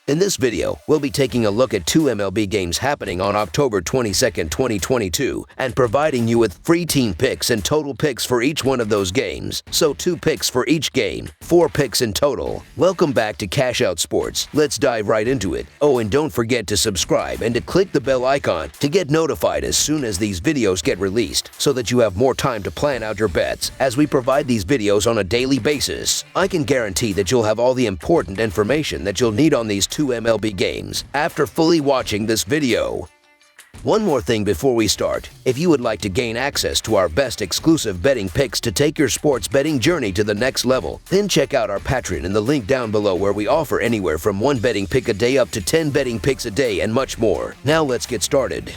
In this video, we'll be taking a look at two MLB games happening on October 22nd, 2022, and providing you with free team picks and total picks for each one of those games. So 2 picks for each game, 4 picks in total. Welcome back to Cash Out Sports. Let's dive right into it. Oh, and don't forget to subscribe and to click the bell icon to get notified as soon as these videos get released, so that you have more time to plan out your bets as we provide these videos on a daily basis. I can guarantee that you'll have all the important information that you'll need on these two MLB games after fully watching this video. One more thing before we start. If you would like to gain access to our best exclusive betting picks to take your sports betting journey to the next level, then check out our Patreon in the link down below, where we offer anywhere from 1 betting pick a day up to 10 betting picks a day and much more. Now let's get started.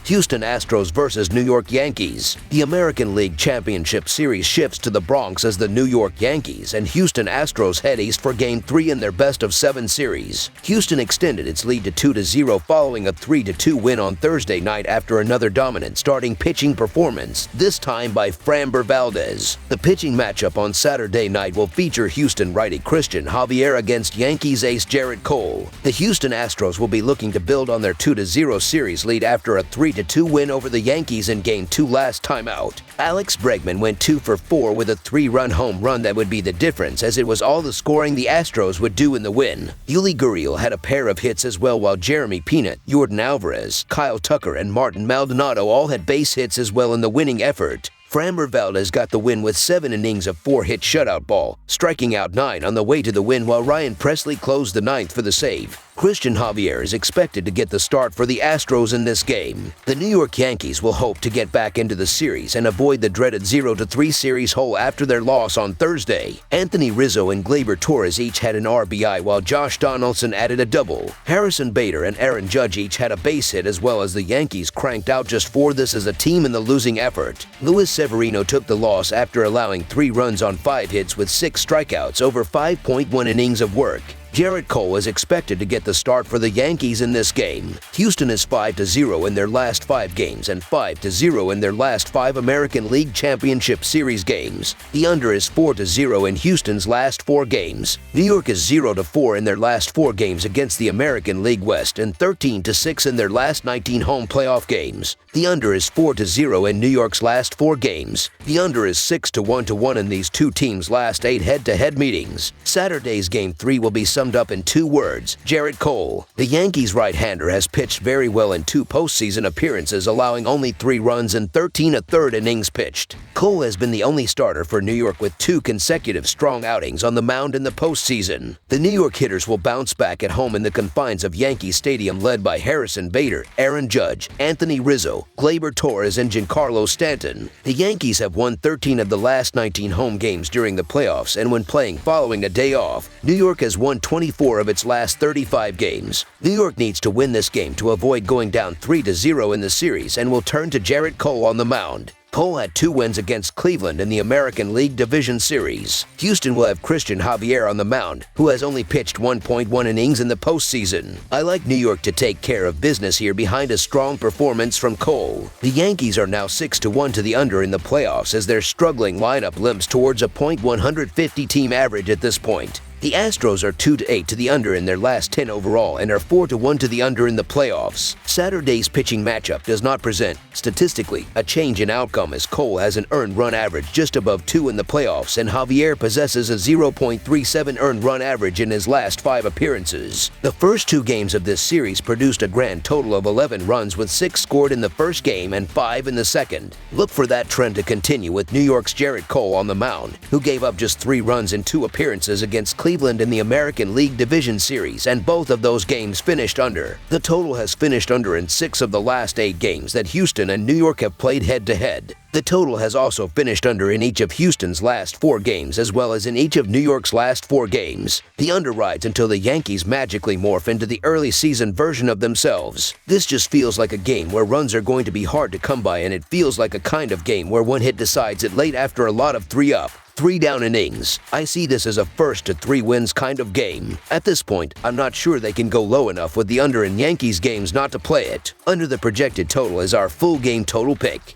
Houston Astros versus New York Yankees. The American League Championship Series shifts to the Bronx as the New York Yankees and Houston Astros head east for Game 3 in their best-of-7 series. Houston extended its lead to 2-0 following a 3-2 win on Thursday night after another dominant starting pitching performance, this time by Framber Valdez. The pitching matchup on Saturday night will feature Houston righty Christian Javier against Yankees ace Gerrit Cole. The Houston Astros will be looking to build on their 2-0 series lead after a 3-2 win over the Yankees in Game 2 last time out. Alex Bregman went 2 for 4 with a 3-run home run that would be the difference, as it was all the scoring the Astros would do in the win. Yuli Gurriel had a pair of hits as well, while Jeremy Peanut, Yordan Alvarez, Kyle Tucker, and Martin Maldonado all had base hits as well in the winning effort. Framber Valdez got the win with 7 innings of 4-hit shutout ball, striking out 9 on the way to the win, while Ryan Presley closed the 9th for the save. Christian Javier is expected to get the start for the Astros in this game. The New York Yankees will hope to get back into the series and avoid the dreaded 0-3 series hole after their loss on Thursday. Anthony Rizzo and Gleyber Torres each had an RBI, while Josh Donaldson added a double. Harrison Bader and Aaron Judge each had a base hit as well, as the Yankees cranked out just 4 this as a team in the losing effort. Luis Severino took the loss after allowing 3 runs on 5 hits with 6 strikeouts over 5.1 innings of work. Gerrit Cole is expected to get the start for the Yankees in this game. Houston is 5-0 in their last 5 games and 5-0 in their last 5 American League Championship Series games. The under is 4-0 in Houston's last 4 games. New York is 0-4 in their last 4 games against the American League West and 13-6 in their last 19 home playoff games. The under is 4-0 in New York's last 4 games. The under is 6-1 in these two teams' last 8 head-to-head meetings. Saturday's Game 3 will be summed up in 2 words: Gerrit Cole. The Yankees right-hander has pitched very well in 2 postseason appearances, allowing only 3 runs in 13 1/3 innings pitched. Cole has been the only starter for New York with 2 consecutive strong outings on the mound in the postseason. The New York hitters will bounce back at home in the confines of Yankee Stadium, led by Harrison Bader, Aaron Judge, Anthony Rizzo, Gleyber Torres, and Giancarlo Stanton. The Yankees have won 13 of the last 19 home games during the playoffs, and when playing following a day off, New York has won 24 of its last 35 games. New York needs to win this game to avoid going down 3-0 in the series, and will turn to Gerrit Cole on the mound. Cole had 2 wins against Cleveland in the American League Division Series. Houston will have Christian Javier on the mound, who has only pitched 1.1 innings in the postseason. I like New York to take care of business here behind a strong performance from Cole. The Yankees are now 6-1 to the under in the playoffs, as their struggling lineup limps towards a .150 team average at this point. The Astros are 2-8 to the under in their last 10 overall and are 4-1 to the under in the playoffs. Saturday's pitching matchup does not present, statistically, a change in outcome, as Cole has an earned run average just above 2 in the playoffs, and Javier possesses a 0.37 earned run average in his last 5 appearances. The first 2 games of this series produced a grand total of 11 runs, with 6 scored in the first game and 5 in the second. Look for that trend to continue with New York's Gerrit Cole on the mound, who gave up just 3 runs in 2 appearances against Cleveland in the American League Division Series, and both of those games finished under. The total has finished under in 6 of the last 8 games that Houston and New York have played head-to-head. The total has also finished under in each of Houston's last 4 games, as well as in each of New York's last 4 games. The under rides until the Yankees magically morph into the early season version of themselves. This just feels like a game where runs are going to be hard to come by, and it feels like a kind of game where one hit decides it late after a lot of 3-up, 3-down innings. I see this as a 1-3 wins kind of game. At this point, I'm not sure they can go low enough with the under in Yankees games not to play it. Under the projected total is our full game total pick.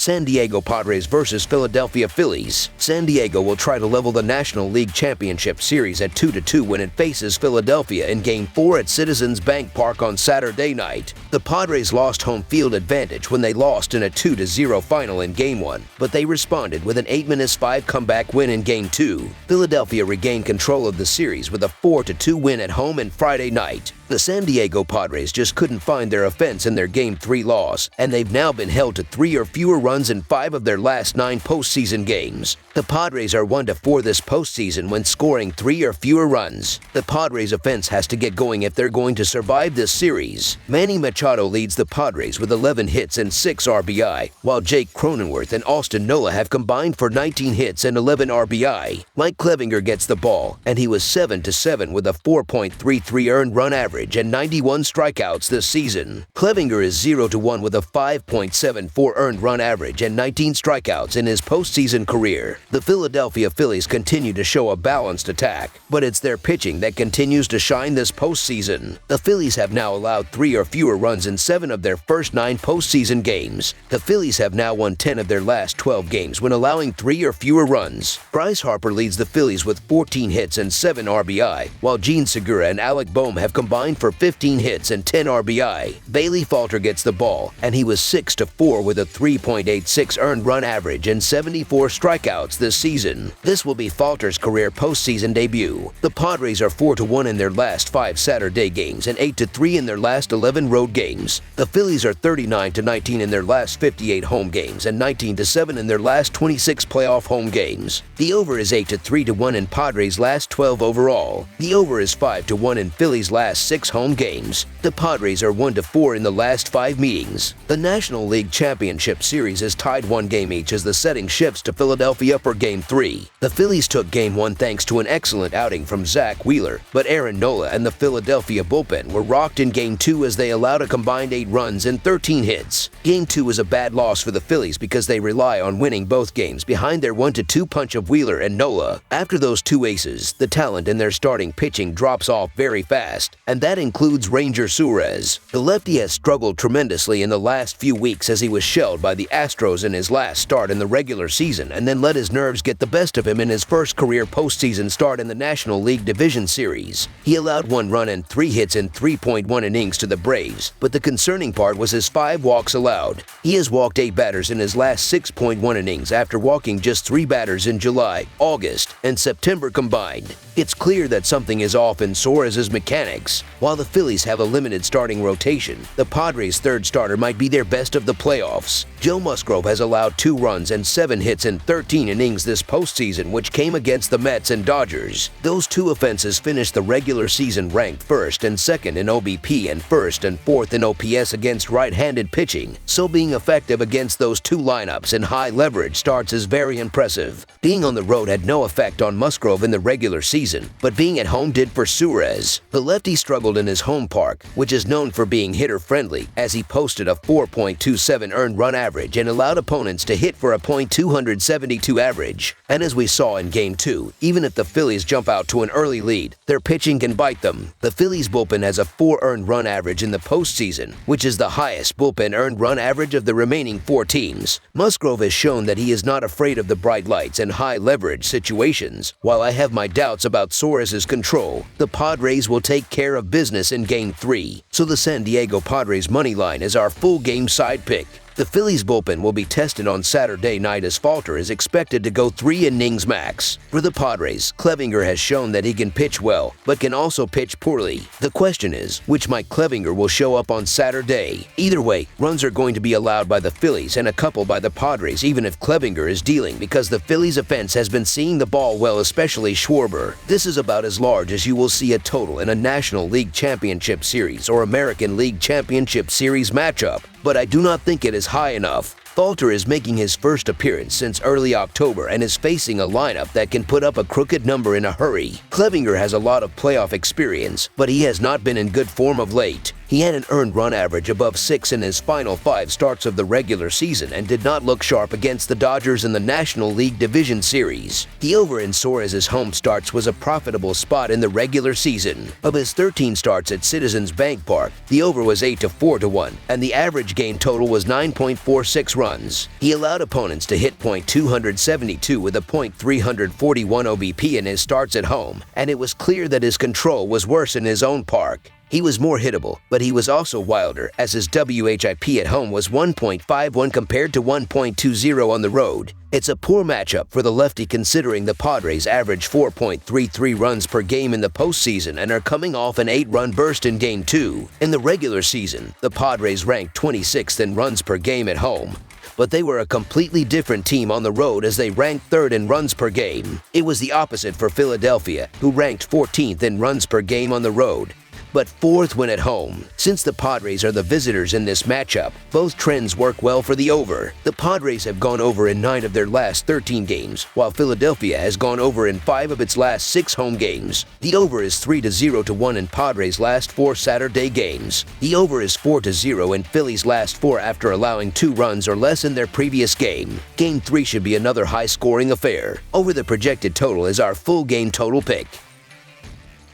San Diego Padres versus Philadelphia Phillies. San Diego will try to level the National League Championship Series at 2-2 when it faces Philadelphia in Game 4 at Citizens Bank Park on Saturday night. The Padres lost home field advantage when they lost in a 2-0 final in Game 1, but they responded with an 8-5 comeback win in Game 2. Philadelphia regained control of the series with a 4-2 win at home on Friday night. The San Diego Padres just couldn't find their offense in their Game 3 loss, and they've now been held to 3 or fewer runs in 5 of their last 9 postseason games. The Padres are 1-4 this postseason when scoring 3 or fewer runs. The Padres' offense has to get going if they're going to survive this series. Manny Machado leads the Padres with 11 hits and 6 RBI, while Jake Cronenworth and Austin Nola have combined for 19 hits and 11 RBI. Mike Clevinger gets the ball, and he was 7-7 with a 4.33 earned run average and 91 strikeouts this season. Clevinger is 0-1 with a 5.74 earned run average and 19 strikeouts in his postseason career. The Philadelphia Phillies continue to show a balanced attack, but it's their pitching that continues to shine this postseason. The Phillies have now allowed 3 or fewer runs in 7 of their first 9 postseason games. The Phillies have now won 10 of their last 12 games when allowing 3 or fewer runs. Bryce Harper leads the Phillies with 14 hits and 7 RBI, while Gene Segura and Alec Boehm have combined for 15 hits and 10 RBI. Bailey Falter gets the ball, and he was 6-4 with a 3.86 earned run average and 74 strikeouts this season. This will be Falter's career postseason debut. The Padres are 4-1 in their last 5 Saturday games and 8-3 in their last 11 road games. The Phillies are 39-19 in their last 58 home games and 19-7 in their last 26 playoff home games. The over is 8-3-1 in Padres' last 12 overall. The over is 5-1 in Phillies' last 6 home games. The Padres are 1-4 in the last 5 meetings. The National League Championship Series is tied 1 game each as the setting shifts to Philadelphia for Game 3. The Phillies took Game 1 thanks to an excellent outing from Zach Wheeler, but Aaron Nola and the Philadelphia bullpen were rocked in Game 2 as they allowed a combined 8 runs and 13 hits. Game 2 was a bad loss for the Phillies because they rely on winning both games behind their 1-2 punch of Wheeler and Nola. After those 2 aces, the talent in their starting pitching drops off very fast, and that includes Ranger Suarez. The lefty has struggled tremendously in the last few weeks as he was shelled by the Astros in his last start in the regular season and then let his nerves get the best of him in his first career postseason start in the National League Division Series. He allowed 1 run and 3 hits in 3.1 innings to the Braves, but the concerning part was his 5 walks allowed. He has walked 8 batters in his last 6.1 innings after walking just 3 batters in July, August, and September combined. It's clear that something is off in Suarez's mechanics. While the Phillies have a limited starting rotation, the Padres' third starter might be their best of the playoffs. Joe Musgrove has allowed 2 runs and 7 hits in 13 innings this postseason, which came against the Mets and Dodgers. Those 2 offenses finished the regular season ranked 1st and 2nd in OBP and 1st and 4th in OPS against right-handed pitching, so being effective against those 2 lineups in high leverage starts is very impressive. Being on the road had no effect on Musgrove in the regular season, but being at home did for Suarez. The lefty struggled in his home park, which is known for being hitter-friendly, as he posted a 4.27 earned run average and allowed opponents to hit for a .272 average. And as we saw in Game 2, even if the Phillies jump out to an early lead, their pitching can bite them. The Phillies bullpen has a 4 earned run average in the postseason, which is the highest bullpen earned run average of the remaining 4 teams. Musgrove has shown that he is not afraid of the bright lights and high leverage situations. While I have my doubts about Suarez's control, the Padres will take care of business in Game 3. So the San Diego Padres money line is our full game side pick. The Phillies bullpen will be tested on Saturday night as Falter is expected to go 3 innings max. For the Padres, Clevinger has shown that he can pitch well, but can also pitch poorly. The question is, which Mike Clevinger will show up on Saturday? Either way, runs are going to be allowed by the Phillies and a couple by the Padres even if Clevinger is dealing because the Phillies offense has been seeing the ball well, especially Schwarber. This is about as large as you will see a total in a National League Championship Series or American League Championship Series matchup, but I do not think it is high enough. Falter is making his first appearance since early October and is facing a lineup that can put up a crooked number in a hurry. Clevinger has a lot of playoff experience, but he has not been in good form of late. He had an earned run average above 6 in his final 5 starts of the regular season and did not look sharp against the Dodgers in the National League Division Series. The over in Suarez's home starts was a profitable spot in the regular season. Of his 13 starts at Citizens Bank Park, the over was 8 to 4 to 1, and the average game total was 9.46 runs. He allowed opponents to hit .272 with a .341 OBP in his starts at home, and it was clear that his control was worse in his own park. He was more hittable, but he was also wilder, as his WHIP at home was 1.51 compared to 1.20 on the road. It's a poor matchup for the lefty considering the Padres average 4.33 runs per game in the postseason and are coming off an 8-run burst in Game 2. In the regular season, the Padres ranked 26th in runs per game at home, but they were a completely different team on the road as they ranked 3rd in runs per game. It was the opposite for Philadelphia, who ranked 14th in runs per game on the road, but 4th when at home. Since the Padres are the visitors in this matchup, both trends work well for the over. The Padres have gone over in 9 of their last 13 games, while Philadelphia has gone over in 5 of its last 6 home games. The over is 3 to 0 to 1 in Padres' last 4 Saturday games. The over is 4 to 0 in Phillies' last 4 after allowing 2 runs or less in their previous game. Game 3 should be another high-scoring affair. Over the projected total is our full game total pick.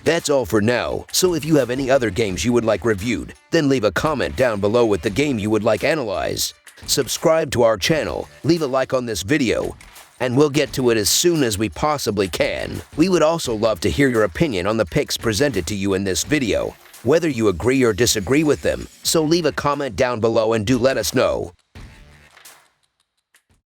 That's all for now, so if you have any other games you would like reviewed, then leave a comment down below with the game you would like analyzed. Subscribe to our channel, leave a like on this video, and we'll get to it as soon as we possibly can. We would also love to hear your opinion on the picks presented to you in this video, whether you agree or disagree with them, so leave a comment down below and do let us know.